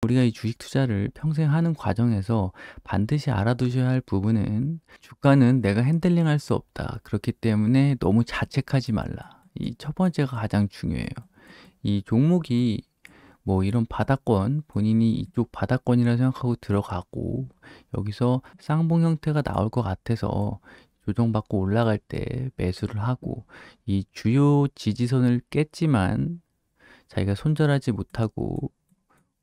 우리가 이 주식 투자를 평생 하는 과정에서 반드시 알아두셔야 할 부분은 주가는 내가 핸들링할 수 없다. 그렇기 때문에 너무 자책하지 말라. 이 첫 번째가 가장 중요해요. 이 종목이 뭐 이런 바닥권, 본인이 이쪽 바닥권이라 생각하고 들어가고 여기서 쌍봉 형태가 나올 것 같아서 조정받고 올라갈 때 매수를 하고 이 주요 지지선을 깼지만 자기가 손절하지 못하고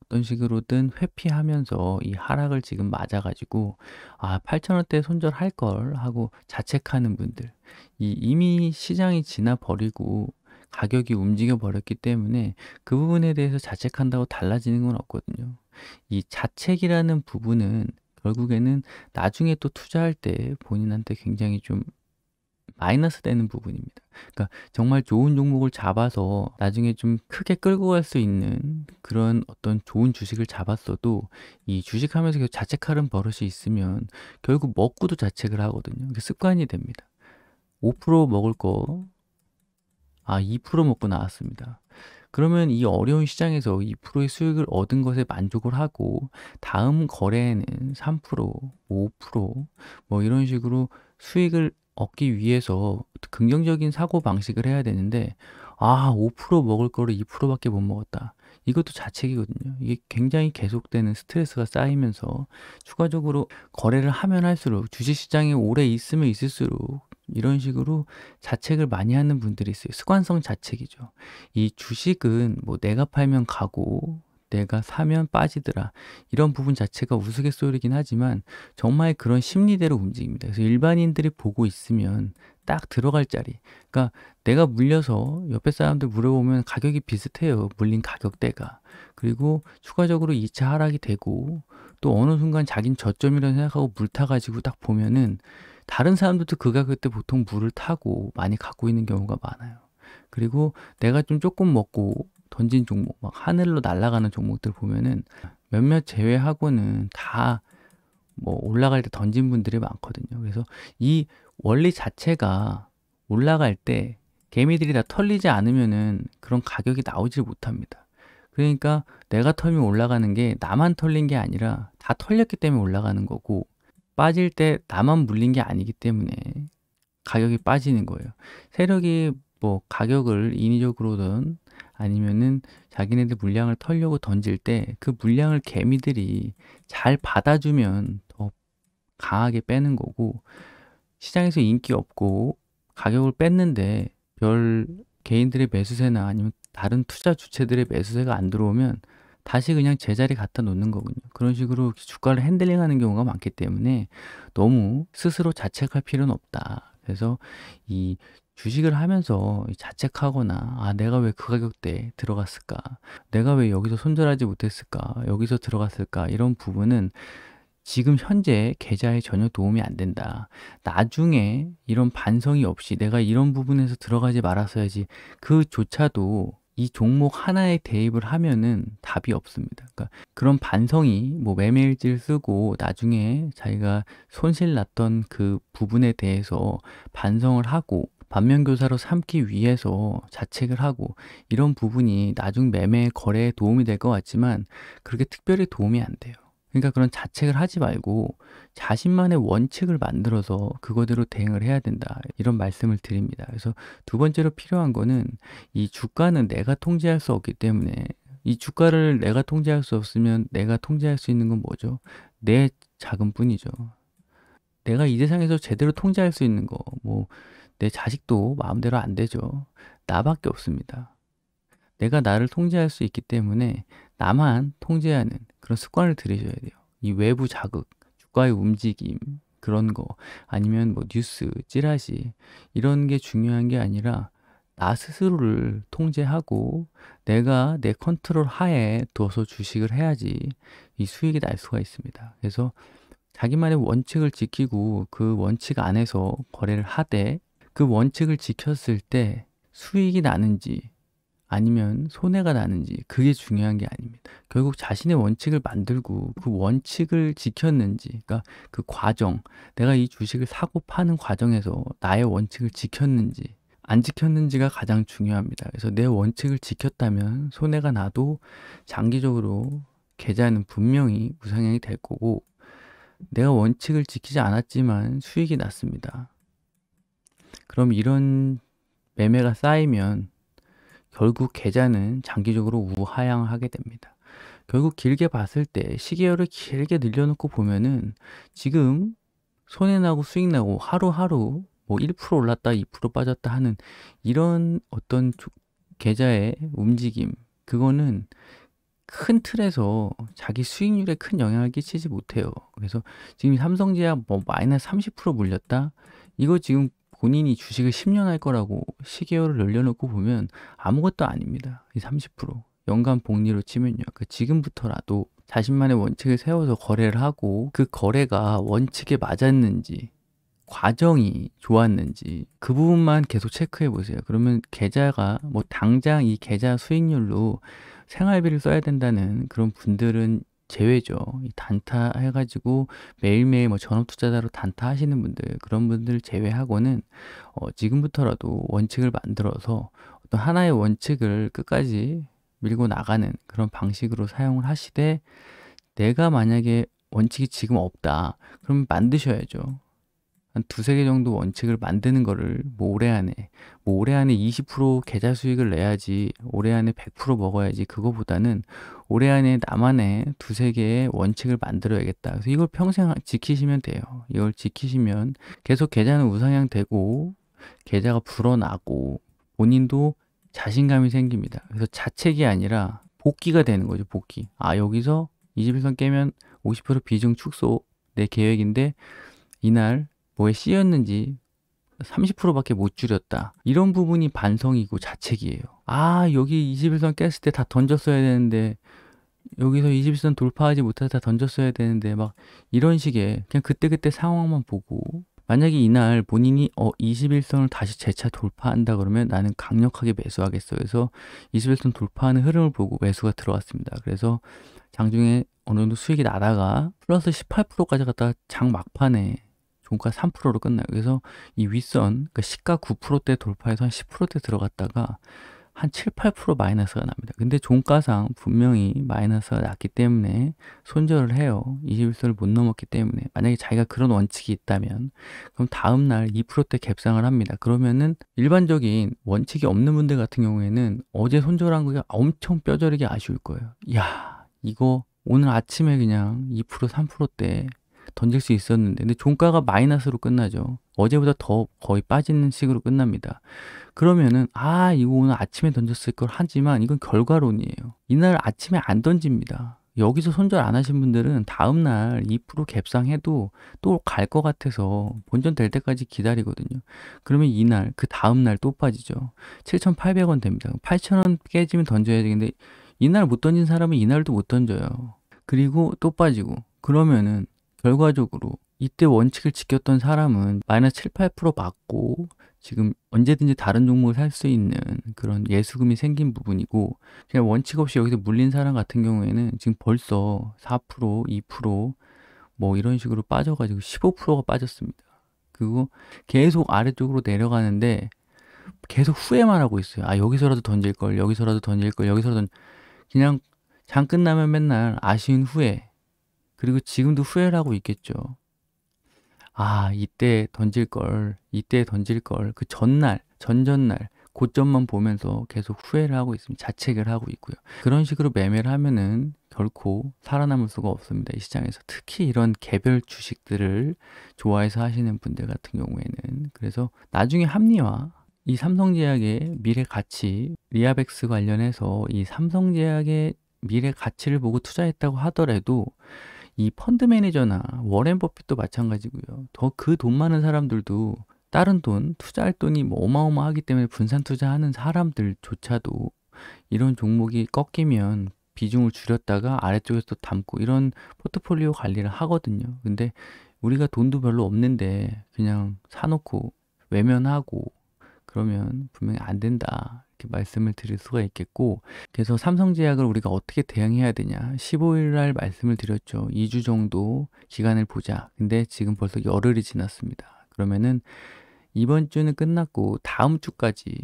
어떤 식으로든 회피하면서 이 하락을 지금 맞아가지고 8,000원대 손절할 걸 하고 자책하는 분들, 이미 시장이 지나 버리고 가격이 움직여 버렸기 때문에 그 부분에 대해서 자책한다고 달라지는 건 없거든요. 이 자책이라는 부분은 결국에는 나중에 또 투자할 때 본인한테 굉장히 좀 마이너스 되는 부분입니다. 그러니까 정말 좋은 종목을 잡아서 나중에 좀 크게 끌고 갈 수 있는 그런 어떤 좋은 주식을 잡았어도 이 주식하면서 계속 자책하는 버릇이 있으면 결국 먹고도 자책을 하거든요. 그게 습관이 됩니다. 5% 먹을 거 2% 먹고 나왔습니다. 그러면 이 어려운 시장에서 2%의 수익을 얻은 것에 만족을 하고 다음 거래에는 3%, 5% 이런 식으로 수익을 얻기 위해서 긍정적인 사고 방식을 해야 되는데 5% 먹을 거를 2%밖에 못 먹었다. 이것도 자책이거든요. 이게 굉장히 계속되는 스트레스가 쌓이면서 추가적으로 거래를 하면 할수록 주식시장에 오래 있으면 있을수록 이런 식으로 자책을 많이 하는 분들이 있어요. 습관성 자책이죠. 이 주식은 뭐 내가 팔면 가고 내가 사면 빠지더라. 이런 부분 자체가 우스갯소리긴 하지만 정말 그런 심리대로 움직입니다. 그래서 일반인들이 보고 있으면 딱 들어갈 자리. 그러니까 내가 물려서 옆에 사람들 물어보면 가격이 비슷해요. 물린 가격대가. 그리고 추가적으로 2차 하락이 되고 또 어느 순간 자긴 저점이라고 생각하고 물 타가지고 딱 보면은 다른 사람들도 그 가격대 보통 물을 타고 많이 갖고 있는 경우가 많아요. 그리고 내가 좀 조금 먹고 던진 종목, 막 하늘로 날아가는 종목들 보면은 몇몇 제외하고는 다 뭐 올라갈 때 던진 분들이 많거든요. 그래서 이 원리 자체가 올라갈 때 개미들이 다 털리지 않으면은 그런 가격이 나오질 못합니다. 그러니까 내가 털면 올라가는 게 나만 털린 게 아니라 다 털렸기 때문에 올라가는 거고 빠질 때 나만 물린 게 아니기 때문에 가격이 빠지는 거예요. 세력이 뭐 가격을 인위적으로든 아니면은 자기네들 물량을 털려고 던질 때 그 물량을 개미들이 잘 받아주면 더 강하게 빼는 거고 시장에서 인기 없고 가격을 뺐는데 별 개인들의 매수세나 아니면 다른 투자 주체들의 매수세가 안 들어오면 다시 그냥 제자리 갖다 놓는 거군요. 그런 식으로 주가를 핸들링하는 경우가 많기 때문에 너무 스스로 자책할 필요는 없다. 그래서 이 주식을 하면서 자책하거나 내가 왜 그 가격대에 들어갔을까? 내가 왜 여기서 손절하지 못했을까? 여기서 들어갔을까? 이런 부분은 지금 현재 계좌에 전혀 도움이 안 된다. 나중에 이런 반성이 없이 내가 이런 부분에서 들어가지 말았어야지. 그조차도 이 종목 하나에 대입을 하면은 답이 없습니다. 그러니까 그런 반성이 뭐 매매일지를 쓰고 나중에 자기가 손실 났던 그 부분에 대해서 반성을 하고 반면교사로 삼기 위해서 자책을 하고 이런 부분이 나중 매매 거래에 도움이 될 것 같지만 그렇게 특별히 도움이 안 돼요. 그러니까 그런 자책을 하지 말고 자신만의 원칙을 만들어서 그거대로 대응을 해야 된다. 이런 말씀을 드립니다. 그래서 두 번째로 필요한 거는 이 주가는 내가 통제할 수 없기 때문에 이 주가를 내가 통제할 수 없으면 내가 통제할 수 있는 건 뭐죠? 내 자금뿐이죠. 내가 이 세상에서 제대로 통제할 수 있는 거, 뭐, 내 자식도 마음대로 안 되죠. 나밖에 없습니다. 내가 나를 통제할 수 있기 때문에 나만 통제하는 그런 습관을 들이셔야 돼요. 이 외부 자극, 주가의 움직임, 그런 거, 아니면 뭐 뉴스, 찌라시, 이런 게 중요한 게 아니라 나 스스로를 통제하고 내가 내 컨트롤 하에 둬서 주식을 해야지 이 수익이 날 수가 있습니다. 그래서 자기만의 원칙을 지키고 그 원칙 안에서 거래를 하되 그 원칙을 지켰을 때 수익이 나는지 아니면 손해가 나는지 그게 중요한 게 아닙니다. 결국 자신의 원칙을 만들고 그 원칙을 지켰는지, 그러니까 그 과정, 내가 이 주식을 사고 파는 과정에서 나의 원칙을 지켰는지 안 지켰는지가 가장 중요합니다. 그래서 내 원칙을 지켰다면 손해가 나도 장기적으로 계좌는 분명히 우상향이 될 거고, 내가 원칙을 지키지 않았지만 수익이 났습니다. 그럼 이런 매매가 쌓이면 결국 계좌는 장기적으로 우하향하게 됩니다. 결국 길게 봤을 때 시계열을 길게 늘려놓고 보면은 지금 손해나고 수익나고 하루하루 뭐 1% 올랐다 2% 빠졌다 하는 이런 어떤 계좌의 움직임, 그거는 큰 틀에서 자기 수익률에 큰 영향을 끼치지 못해요. 그래서 지금 삼성제약 뭐 마이너스 30% 물렸다? 이거 지금 본인이 주식을 10년 할 거라고 시계열을 늘려놓고 보면 아무것도 아닙니다. 이 30%. 연간 복리로 치면요. 그 지금부터라도 자신만의 원칙을 세워서 거래를 하고 그 거래가 원칙에 맞았는지, 과정이 좋았는지 그 부분만 계속 체크해 보세요. 그러면 계좌가 뭐 당장 이 계좌 수익률로 생활비를 써야 된다는 그런 분들은 제외죠. 이 단타 해가지고 매일매일 뭐 전업 투자자로 단타 하시는 분들, 그런 분들 제외하고는 지금부터라도 원칙을 만들어서 어떤 하나의 원칙을 끝까지 밀고 나가는 그런 방식으로 사용을 하시되, 내가 만약에 원칙이 지금 없다 그러면 만드셔야죠. 한 두세 개 정도 원칙을 만드는 거를 뭐 올해 안에 20% 계좌 수익을 내야지, 올해 안에 100% 먹어야지, 그거보다는 올해 안에 나만의 두세 개의 원칙을 만들어야겠다. 그래서 이걸 평생 지키시면 돼요. 이걸 지키시면 계속 계좌는 우상향 되고 계좌가 불어나고 본인도 자신감이 생깁니다. 그래서 자책이 아니라 복귀가 되는 거죠. 복귀. 아, 여기서 21선 깨면 50% 비중 축소 내 계획인데 이날 뭐에 씌였는지 30%밖에 못 줄였다. 이런 부분이 반성이고 자책이에요. 아, 여기 21선 깼을 때 다 던졌어야 되는데, 여기서 21선 돌파하지 못해서 다 던졌어야 되는데, 막 이런 식의 그냥 그때그때 상황만 보고, 만약에 이날 본인이 21선을 다시 재차 돌파한다 그러면 나는 강력하게 매수하겠어. 그래서 21선 돌파하는 흐름을 보고 매수가 들어왔습니다. 그래서 장중에 어느 정도 수익이 나다가 플러스 18%까지 갔다가 장 막판에 종가 3%로 끝나요. 그래서 이 윗선, 그러니까 시가 9%대 돌파해서 한 10%대 들어갔다가 한 7, 8% 마이너스가 납니다. 근데 종가상 분명히 마이너스가 났기 때문에 손절을 해요. 21선을 못 넘었기 때문에. 만약에 자기가 그런 원칙이 있다면, 그럼 다음날 2%대 갭상을 합니다. 그러면은 일반적인 원칙이 없는 분들 같은 경우에는 어제 손절한 거가 엄청 뼈저리게 아쉬울 거예요. 야, 이거 오늘 아침에 그냥 2%, 3%대 던질 수 있었는데, 근데 종가가 마이너스로 끝나죠. 어제보다 더 거의 빠지는 식으로 끝납니다. 그러면은 이거 오늘 아침에 던졌을 걸 하지만 이건 결과론이에요. 이날 아침에 안 던집니다. 여기서 손절 안 하신 분들은 다음날 2% 갭상해도 또 갈 것 같아서 본전 될 때까지 기다리거든요. 그러면 이날 그 다음날 또 빠지죠. 7,800원 됩니다. 8,000원 깨지면 던져야지. 근데 이날 못 던진 사람은 이날도 못 던져요. 그리고 또 빠지고. 그러면은 결과적으로 이때 원칙을 지켰던 사람은 마이너스 7, 8% 받고 지금 언제든지 다른 종목을 살 수 있는 그런 예수금이 생긴 부분이고, 그냥 원칙 없이 여기서 물린 사람 같은 경우에는 지금 벌써 4%, 2%뭐 이런 식으로 빠져가지고 15%가 빠졌습니다. 그리고 계속 아래쪽으로 내려가는데 계속 후회만 하고 있어요. 여기서라도 던질 걸, 여기서라도 던질 걸, 여기서라도 그냥 장 끝나면 맨날 아쉬운 후회. 그리고 지금도 후회를 하고 있겠죠. 이때 던질 걸, 그 전날, 전전날, 고점만 보면서 계속 후회를 하고 있습니다. 자책을 하고 있고요. 그런 식으로 매매를 하면은 결코 살아남을 수가 없습니다. 이 시장에서. 특히 이런 개별 주식들을 좋아해서 하시는 분들 같은 경우에는. 그래서 나중에 합리화, 이 삼성제약의 미래 가치, 리아벡스 관련해서 이 삼성제약의 미래 가치를 보고 투자했다고 하더라도 이 펀드 매니저나 워렌 버핏도 마찬가지고요. 더 그 돈 많은 사람들도 다른 돈, 투자할 돈이 뭐 어마어마하기 때문에 분산 투자하는 사람들조차도 이런 종목이 꺾이면 비중을 줄였다가 아래쪽에서 또 담고 이런 포트폴리오 관리를 하거든요. 근데 우리가 돈도 별로 없는데 그냥 사놓고 외면하고 그러면 분명히 안 된다, 이렇게 말씀을 드릴 수가 있겠고, 그래서 삼성제약을 우리가 어떻게 대응해야 되냐, 15일 날 말씀을 드렸죠. 2주 정도 기간을 보자. 근데 지금 벌써 열흘이 지났습니다. 그러면은 이번 주는 끝났고 다음 주까지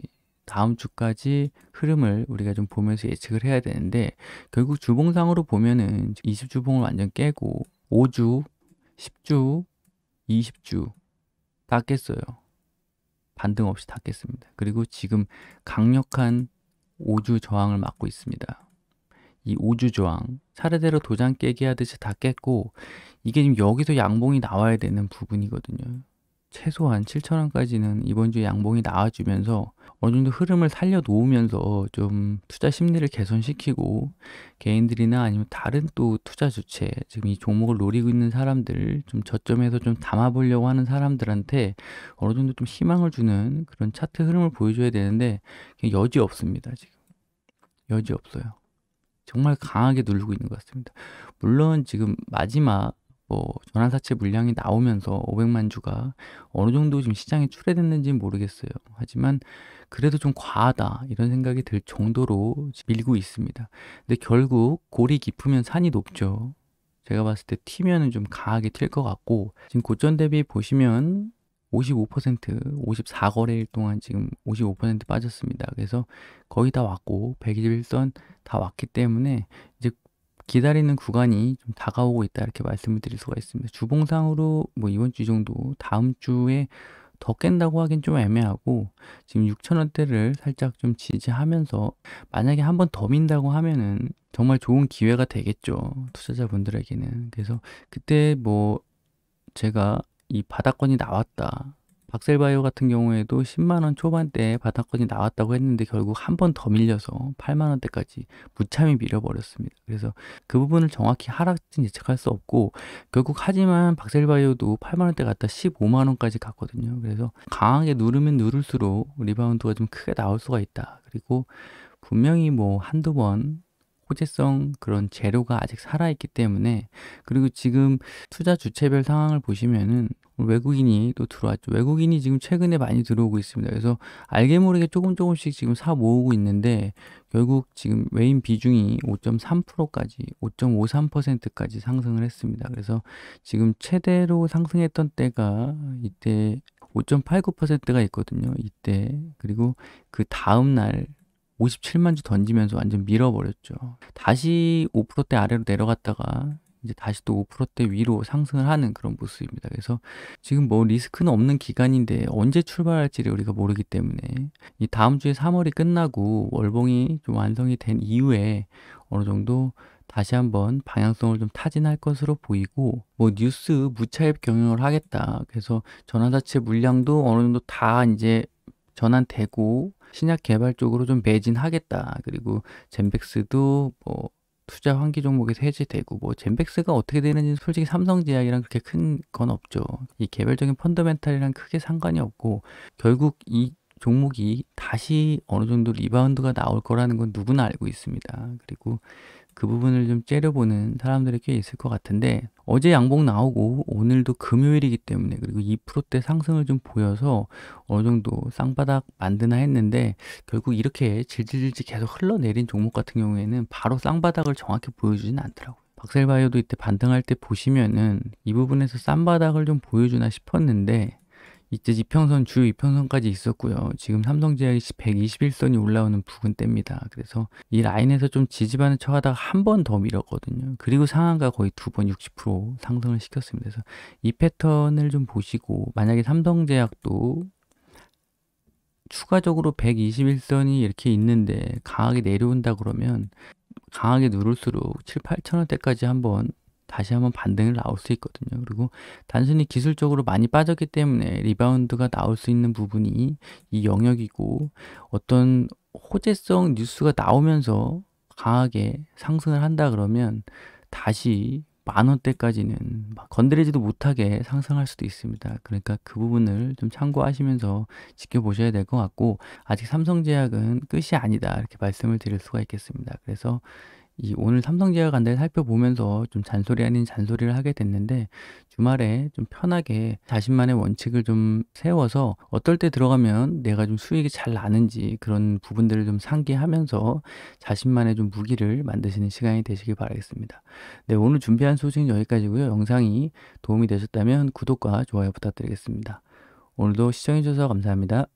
다음 주까지 흐름을 우리가 좀 보면서 예측을 해야 되는데, 결국 주봉상으로 보면은 20주봉을 완전 깨고 5주, 10주, 20주 다 깼어요. 반등 없이 다 깼습니다. 그리고 지금 강력한 5주 저항을 맞고 있습니다. 이 5주 저항, 차례대로 도장 깨기 하듯이 다 깼고, 이게 지금 여기서 양봉이 나와야 되는 부분이거든요. 최소한 7,000원까지는 이번 주에 양봉이 나와주면서 어느 정도 흐름을 살려 놓으면서 좀 투자 심리를 개선시키고, 개인들이나 아니면 다른 또 투자 주체, 지금 이 종목을 노리고 있는 사람들, 좀 저점에서 좀 담아보려고 하는 사람들한테 어느 정도 좀 희망을 주는 그런 차트 흐름을 보여줘야 되는데, 여지 없습니다. 지금 여지 없어요. 정말 강하게 누르고 있는 것 같습니다. 물론 지금 마지막 전환사채 물량이 나오면서 500만 주가 어느 정도 지금 시장에 출회됐는지는 모르겠어요. 하지만 그래도 좀 과하다 이런 생각이 들 정도로 밀고 있습니다. 근데 결국 골이 깊으면 산이 높죠. 제가 봤을 때 튀면은 좀 강하게 튈 것 같고, 지금 고점 대비 보시면 55%, 54거래일 동안 지금 55% 빠졌습니다. 그래서 거의 다 왔고 121선 다 왔기 때문에 이제 기다리는 구간이 좀 다가오고 있다 이렇게 말씀을 드릴 수가 있습니다. 주봉상으로 뭐 이번 주 정도, 다음 주에 더 깬다고 하긴 좀 애매하고, 지금 6,000원대를 살짝 좀 지지하면서 만약에 한 번 더 민다고 하면은 정말 좋은 기회가 되겠죠, 투자자분들에게는. 그래서 그때 뭐 제가 이 바닥권이 나왔다, 박셀바이오 같은 경우에도 10만원 초반대에 바닥권이 나왔다고 했는데 결국 한 번 더 밀려서 8만원대까지 무참히 밀어버렸습니다. 그래서 그 부분을 정확히 하락진 예측할 수 없고, 결국 하지만 박셀바이오도 8만원대 갔다 15만원까지 갔거든요. 그래서 강하게 누르면 누를수록 리바운드가 좀 크게 나올 수가 있다. 그리고 분명히 뭐 한두 번 호재성 그런 재료가 아직 살아있기 때문에, 그리고 지금 투자 주체별 상황을 보시면은 외국인이 또 들어왔죠. 외국인이 지금 최근에 많이 들어오고 있습니다. 그래서 알게 모르게 조금씩 지금 사 모으고 있는데, 결국 지금 외인 비중이 5.3%까지 5.53%까지 상승을 했습니다. 그래서 지금 최대로 상승했던 때가 이때 5.89%가 있거든요. 이때. 그리고 그 다음 날 57만 주 던지면서 완전 밀어버렸죠. 다시 5%대 아래로 내려갔다가 이제 다시 또 5%대 위로 상승을 하는 그런 모습입니다. 그래서 지금 뭐 리스크는 없는 기간인데 언제 출발할지를 우리가 모르기 때문에, 이 다음 주에 3월이 끝나고 월봉이 좀 완성이 된 이후에 어느 정도 다시 한번 방향성을 좀 타진할 것으로 보이고, 뭐 뉴스 무차입 경영을 하겠다, 그래서 전환사채 물량도 어느 정도 다 이제 전환되고 신약 개발 쪽으로 좀 매진하겠다. 그리고 젠백스도 뭐 투자 환기 종목에서 해지되고, 뭐 젠백스가 어떻게 되는지는 솔직히 삼성제약이랑 그렇게 큰 건 없죠. 이 개별적인 펀더멘탈이랑 크게 상관이 없고, 결국 이 종목이 다시 어느 정도 리바운드가 나올 거라는 건 누구나 알고 있습니다. 그리고 그 부분을 좀 째려보는 사람들이 꽤 있을 것 같은데, 어제 양봉 나오고 오늘도 금요일이기 때문에, 그리고 2%대 상승을 좀 보여서 어느 정도 쌍바닥 만드나 했는데, 결국 이렇게 질질질질 계속 흘러내린 종목 같은 경우에는 바로 쌍바닥을 정확히 보여주진 않더라고요. 박셀바이오도 이때 반등할 때 보시면은 이 부분에서 쌍바닥을 좀 보여주나 싶었는데, 이때 이평선, 주요 이평선까지 있었고요. 지금 삼성제약이 121선이 올라오는 부근대입니다. 그래서 이 라인에서 좀 지지반을 쳐가다가 한 번 더 밀었거든요. 그리고 상한가 거의 두 번 60% 상승을 시켰습니다. 그래서 이 패턴을 좀 보시고, 만약에 삼성제약도 추가적으로 121선이 이렇게 있는데 강하게 내려온다 그러면 강하게 누를수록 7, 8천원대까지 다시 한번 반등을 나올 수 있거든요. 그리고 단순히 기술적으로 많이 빠졌기 때문에 리바운드가 나올 수 있는 부분이 이 영역이고, 어떤 호재성 뉴스가 나오면서 강하게 상승을 한다 그러면 다시 10,000원대까지는 막 건드리지도 못하게 상승할 수도 있습니다. 그러니까 그 부분을 좀 참고하시면서 지켜보셔야 될 것 같고, 아직 삼성제약은 끝이 아니다 이렇게 말씀을 드릴 수가 있겠습니다. 그래서 이 오늘 삼성제약 간다를 살펴보면서 좀 잔소리 아닌 잔소리를 하게 됐는데, 주말에 좀 편하게 자신만의 원칙을 좀 세워서 어떨 때 들어가면 내가 좀 수익이 잘 나는지 그런 부분들을 좀 상기하면서 자신만의 좀 무기를 만드시는 시간이 되시길 바라겠습니다. 네, 오늘 준비한 소식은 여기까지고요. 영상이 도움이 되셨다면 구독과 좋아요 부탁드리겠습니다. 오늘도 시청해주셔서 감사합니다.